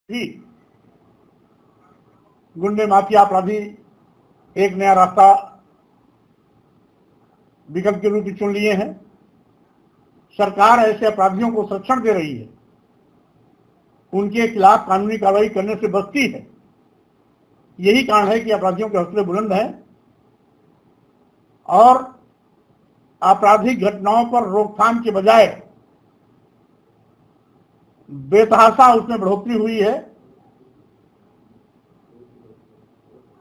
भी गुंडे माफिया अपराधी एक नया रास्ता विकल्प के रूप में चुन लिए हैं। सरकार ऐसे अपराधियों को संरक्षण दे रही है, उनके खिलाफ कानूनी कार्रवाई करने से बचती है। यही कारण है कि अपराधियों के हौसले बुलंद हैं और आपराधिक घटनाओं पर रोकथाम के बजाय बेतहाशा उसमें बढ़ोतरी हुई है।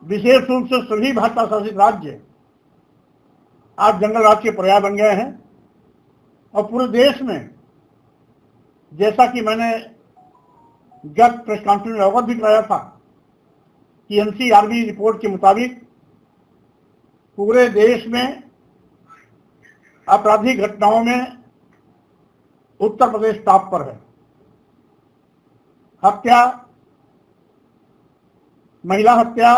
विशेष रूप से सभी भाजपा शासित राज्य आज जंगल राज के पर्याय बन गए हैं और पूरे देश में, जैसा कि मैंने गत प्रेस कॉन्फ्रेंस में अवगत भी कराया था कि एनसीआरबी रिपोर्ट के मुताबिक पूरे देश में आपराधिक घटनाओं में उत्तर प्रदेश टॉप पर है। हत्या, महिला हत्या,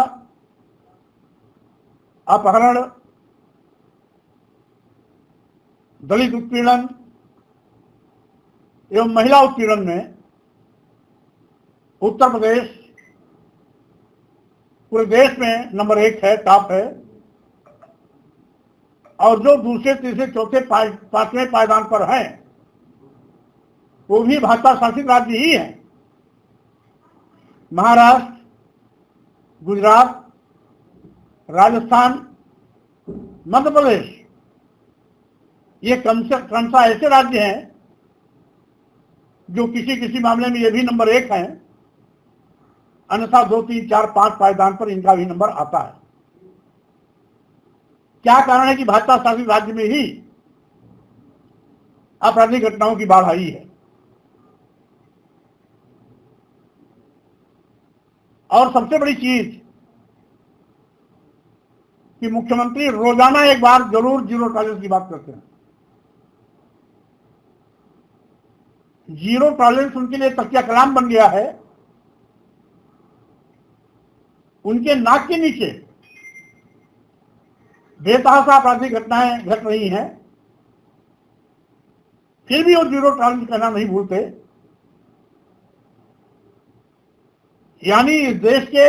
अपहरण, दलित उत्पीड़न एवं महिला उत्पीड़न में उत्तर प्रदेश पूरे देश में नंबर 1 है, टॉप है। और जो दूसरे, तीसरे, चौथे, पांचवें पायदान पर हैं वो भी भाजपा शासित राज्य ही हैं। महाराष्ट्र, गुजरात, राजस्थान, मध्य प्रदेश, ये क्रमशः ऐसे राज्य हैं जो किसी मामले में ये भी नंबर 1 हैं, अन्यथा 2, 3, 4, 5 पायदान पर इनका भी नंबर आता है। क्या कारण है कि भाजपा शासित राज्य में ही आपराधिक घटनाओं की बाढ़ आई है? और सबसे बड़ी चीज कि मुख्यमंत्री रोजाना एक बार जरूर जीरो टॉलरेंस की बात करते हैं। जीरो टॉलरेंस उनके लिए तकिया कलाम बन गया है। उनके नाक के नीचे बेतहाशा आपराधिक घटनाएं घट रही हैं, फिर भी वो जीरो टॉलरेंस कहना नहीं भूलते। यानी इस देश के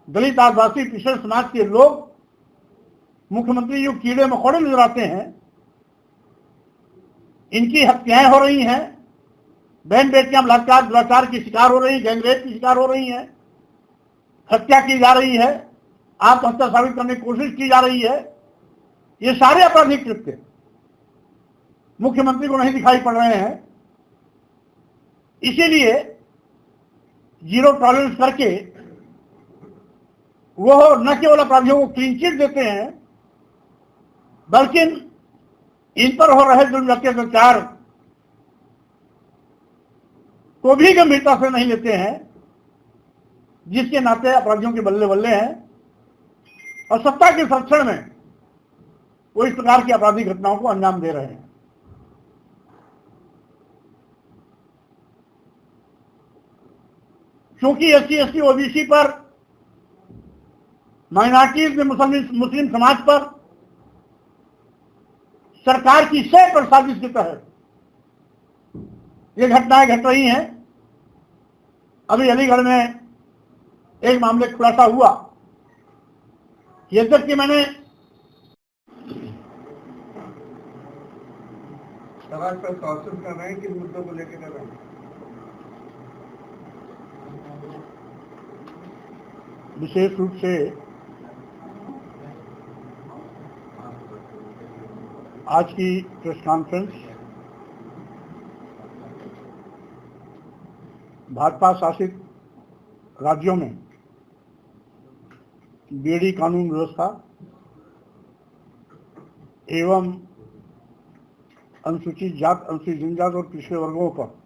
दलित, आदिवासी, पिछड़े समाज के लोग मुख्यमंत्री जो कीड़े मकोड़े नजर आते हैं, इनकी हत्याएं हो रही हैं, बहन बेटियां बलात्कार, दुराचार की शिकार हो रही हैं, गैंगरेप की शिकार हो रही हैं, हत्या की जा रही है, आत्महत्या साबित करने की कोशिश की जा रही है। ये सारे आपराधिक कृत्य मुख्यमंत्री को नहीं दिखाई पड़ रहे हैं। इसीलिए जीरो टॉलरेंस करके वो न केवल अपराधियों को क्लीन चिट देते हैं, बल्कि इन पर हो रहे जुल्म अत्याचार को भी गंभीरता से नहीं लेते हैं, जिसके नाते अपराधियों के बल्ले बल्ले हैं और सत्ता के संरक्षण में वो इस प्रकार की आपराधिक घटनाओं को अंजाम दे रहे हैं। क्योंकि SC/ST, OBC पर, माइनॉरिटीज में मुस्लिम समाज पर सरकार की 100% साजिश के तहत ये घटनाएं घट रही हैं। अभी अलीगढ़ में एक मामले खुलासा हुआ। यद्यपि मैंने सवाल पर कौशल कर रहे हैं, किन मुद्दों को लेकर कर रहे हैं? विशेष रूप से आज की प्रेस कॉन्फ्रेंस भाजपा शासित राज्यों में बेड़ी कानून व्यवस्था एवं अनुसूचित जात, अनुसूचित जनजात और पिछड़े वर्गों पर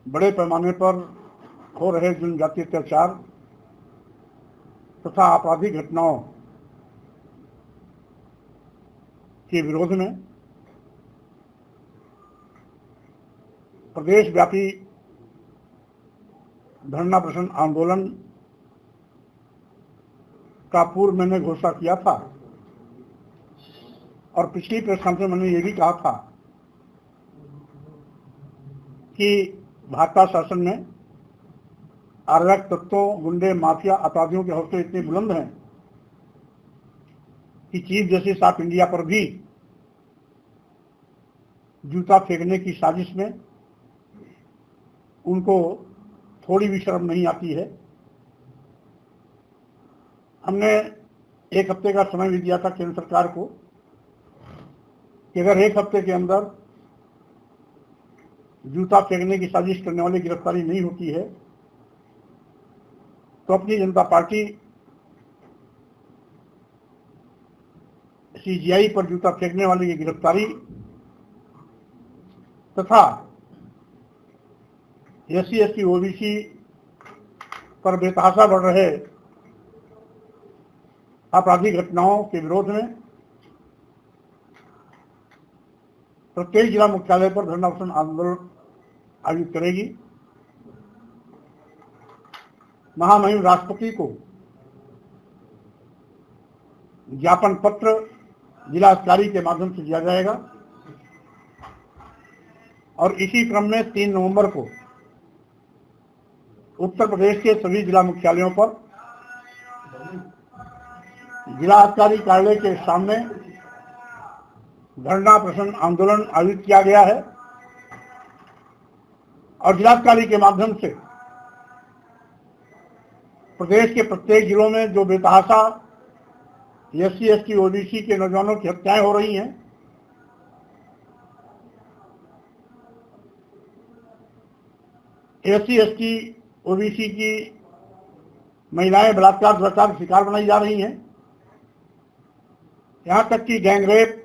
बड़े पैमाने पर हो रहे जनजाति अत्याचार तथा आपराधिक घटनाओं के विरोध में प्रदेशव्यापी धरना प्रदर्शन आंदोलन का पूर्व मैंने घोषणा किया था और पिछली प्रेस कॉन्फ्रेंस में मैंने ये भी कहा था कि भाजपा शासन में अराजक तत्वों, गुंडे, माफिया, अपराधियों के हौसले इतने बुलंद हैं कि चीफ जस्टिस ऑफ इंडिया पर भी जूता फेंकने की साजिश में उनको थोड़ी भी शर्म नहीं आती है। हमने एक हफ्ते का समय भी दिया था केंद्र सरकार को कि अगर एक हफ्ते के अंदर जूता फेंकने की साजिश करने वाली गिरफ्तारी नहीं होती है तो अपनी जनता पार्टी सीजीआई पर जूता फेंकने वाले की गिरफ्तारी तथा एससी एसटी ओबीसी पर बेतहाशा बढ़ रहे आपराधिक घटनाओं के विरोध में प्रत्येक जिला मुख्यालय पर धरना प्रदर्शन आंदोलन आयोजित करेगी। महामहिम राष्ट्रपति को ज्ञापन पत्र जिला अधिकारी के माध्यम से दिया जाएगा और इसी क्रम में 3 नवंबर को उत्तर प्रदेश के सभी जिला मुख्यालयों पर जिला अधिकारी कार्यालय के सामने धरना प्रदर्शन आंदोलन आयोजित किया गया है और जिलाधिकारी के माध्यम से प्रदेश के प्रत्येक जिलों में जो बेतहाशा एससी एसटी ओबीसी के नौजवानों की हत्याएं हो रही हैं, एससी एसटी ओबीसी की महिलाएं बलात्कार दुराचार का शिकार बनाई जा रही हैं, यहां तक कि गैंगरेप,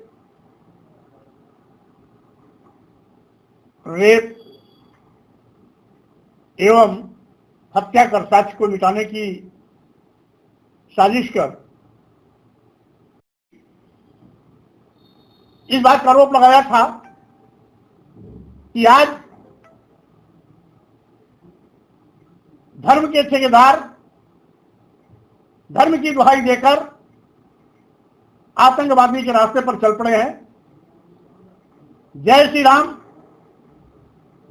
रेप एवं हत्या कर साक्ष्य को मिटाने की साजिश कर इस बात का आरोप लगाया था कि आज धर्म के ठेकेदार धर्म की दुहाई देकर आतंकवादी के रास्ते पर चल पड़े हैं। जय श्री राम,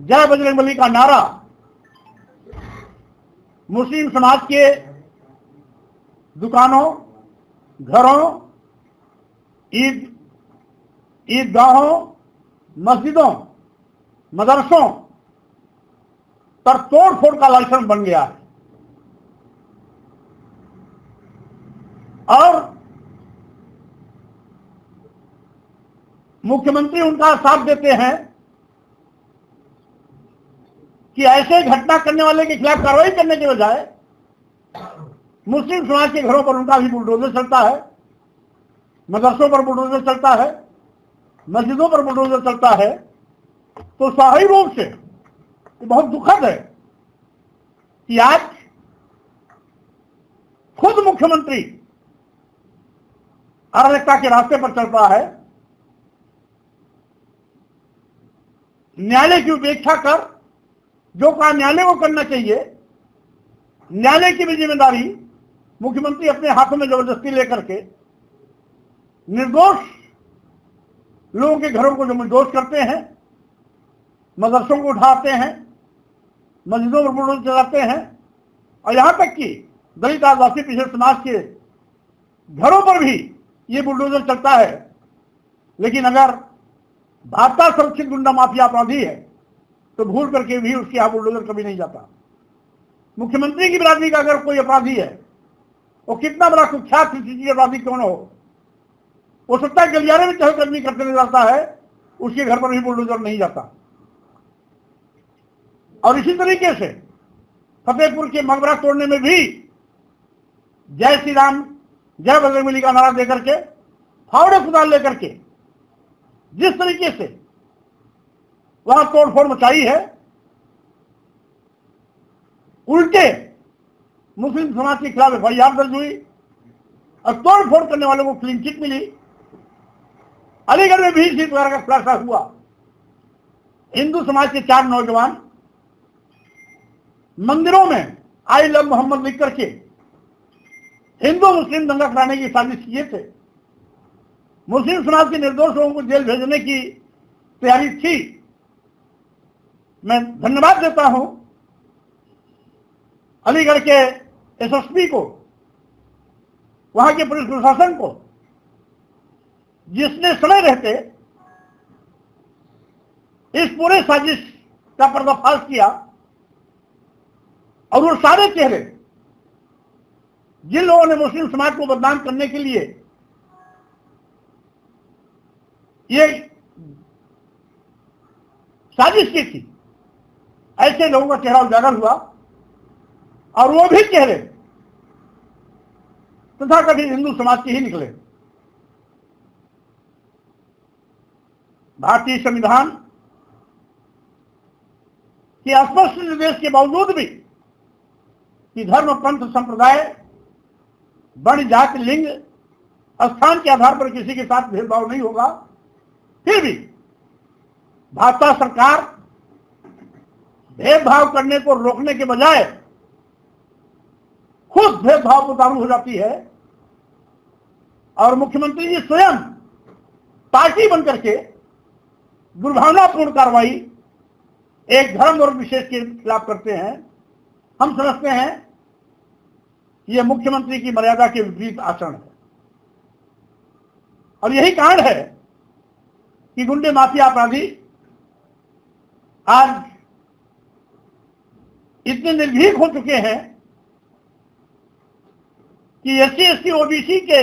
जय बजरंगबली का नारा मुस्लिम समाज के दुकानों, घरों, ईदगाहों, मस्जिदों, मदरसों पर तोड़ फोड़ का लाइसेंस बन गया है और मुख्यमंत्री उनका साथ देते हैं कि ऐसे घटना करने वाले के खिलाफ कार्रवाई करने के बजाय मुस्लिम समाज के घरों पर उनका भी बुलडोजर चलता है, मदरसों पर बुलडोजर चलता है, मस्जिदों पर बुलडोजर चलता है। तो स्वाभाविक रूप से ये बहुत दुखद है कि आज खुद मुख्यमंत्री अराजकता के रास्ते पर चल रहा है। न्यायालय की उपेक्षा कर जो काम न्यायालय को करना चाहिए, न्यायालय की भी जिम्मेदारी मुख्यमंत्री अपने हाथों में जबरदस्ती लेकर के निर्दोष लोगों के घरों को जो निर्दोष करते हैं, मदरसों को उठाते हैं, मस्जिदों पर बुलडोजर चलाते हैं और यहां तक कि दलित आदिवासी पिछड़े समाज के घरों पर भी ये बुलडोजर चलता है। लेकिन अगर भाजपा सुरक्षित गुंडा माफिया अपराधी है तो भूल करके भी उसके यहां बुलडोजर कभी नहीं जाता। मुख्यमंत्री की बिरादरी का अगर कोई अपराधी है, वो कितना बड़ा कुख्यात अपराधी क्यों न हो, वो सत्ता गलियारे में चहलकदमी करते नजर आता है, उसके घर पर भी बुलडोजर नहीं जाता। और इसी तरीके से फतेहपुर के मकबरा तोड़ने में भी जय श्री राम, जय बजरंगबली का नारा देकर के, फावड़े कुदाल लेकर के जिस तरीके से वहां तोड़फोड़ मचाई है, उल्टे मुस्लिम समाज के खिलाफ एफआईआर दर्ज हुई और तोड़फोड़ करने वालों को क्लीन चिट मिली। अलीगढ़ में भी इसी प्रकार का खुलासा हुआ। हिंदू समाज के 4 नौजवान मंदिरों में आई लव मोहम्मद लिख करके हिंदू मुस्लिम दंगा कराने की साजिश किए थे। मुस्लिम समाज के निर्दोष लोगों को जेल भेजने की तैयारी थी, मैं धन्यवाद देता हूं अलीगढ़ के एसएसपी को, वहां के पुलिस प्रशासन को, जिसने समय रहते इस पूरे साजिश का पर्दाफाश किया। और वो सारे चेहरे जिन लोगों ने मुस्लिम समाज को बदनाम करने के लिए ये साजिश की थी, ऐसे लोगों का चेहरा उजागर हुआ। और वो भी चेहरे तथाकथित हिंदू समाज के ही निकले। भारतीय संविधान के स्पष्ट निर्देश के बावजूद भी कि धर्म, पंथ, संप्रदाय, वर्ण, जाति, लिंग, स्थान के आधार पर किसी के साथ भेदभाव नहीं होगा, फिर भी भाजपा सरकार भेदभाव करने को रोकने के बजाय खुद भेदभाव को उतारू हो जाती है। और मुख्यमंत्री जी स्वयं पार्टी बनकर के दुर्भावनापूर्ण कार्रवाई एक धर्म और विशेष के खिलाफ करते हैं। हम समझते हैं यह मुख्यमंत्री की मर्यादा के विपरीत आचरण है। और यही कारण है कि गुंडे, माफिया, अपराधी आज इतने निर्भीक हो चुके हैं कि एससी, एसटी, ओबीसी के